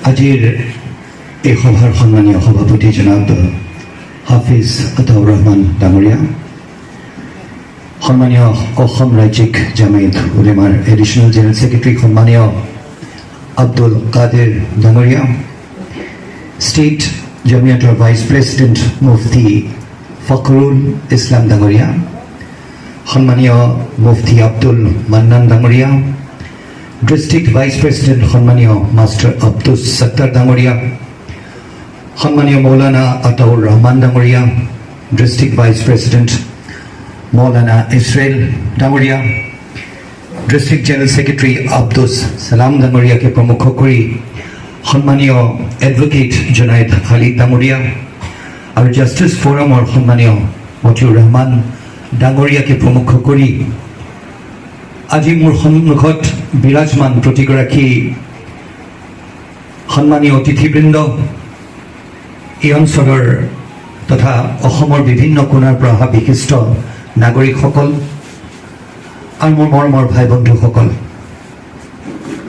আজিৰ এই সভাৰ সন্মানীয় সভাপতি জনাব হাফিজ আতাউৰ ৰহমান ডাঙৰীয়া, সন্মানীয় অসম ৰাজ্যিক জামায়াত উলেমাৰ এডিশ্যনেল জেনেৰেল ছেক্ৰেটাৰী সন্মানীয় আব্দুল কাদেৰ ডাঙৰীয়া, ষ্টেট জামিয়াতৰ ভাইচ প্ৰেচিডেণ্ট মুফতি ফখৰুল ইছলাম ডাঙৰীয়া, সন্মানীয় মুফতি আব্দুল মান্নান ডাঙৰীয়া, ডিষ্ট্ৰিক্ট ভাইচ প্ৰেচিডেণ্ট সন্মানীয় মাষ্টাৰ আব্দুল সত্তাৰ ডাঙৰীয়া, সন্মানীয় মৌলানা আতাউৰ ৰহমান ডাঙৰীয়া, ডিষ্ট্ৰিক্ট ভাইচ প্ৰেচিডেণ্ট মৌলানা ইছৰাইল ডাঙৰীয়া, district general secretary Abdul Salam ডাঙৰীয়াকে প্ৰমুখ কৰি সন্মানীয় এডভোকেট জুনাইদ খালিদ ডাঙৰীয়া আৰু জাষ্টিছ ফৰামৰ সন্মানীয় মতিউৰ ৰহমান ডাঙৰীয়াকে প্ৰমুখ কৰি আজি মোৰ সন্মুখত বিৰাজমান প্ৰতিগৰাকী সন্মানীয় অতিথিবৃন্দ, এই অঞ্চলৰ তথা অসমৰ বিভিন্ন কোণৰ পৰা অহা বিশিষ্ট নাগৰিকসকল আৰু মোৰ মৰমৰ ভাই বন্ধুসকল,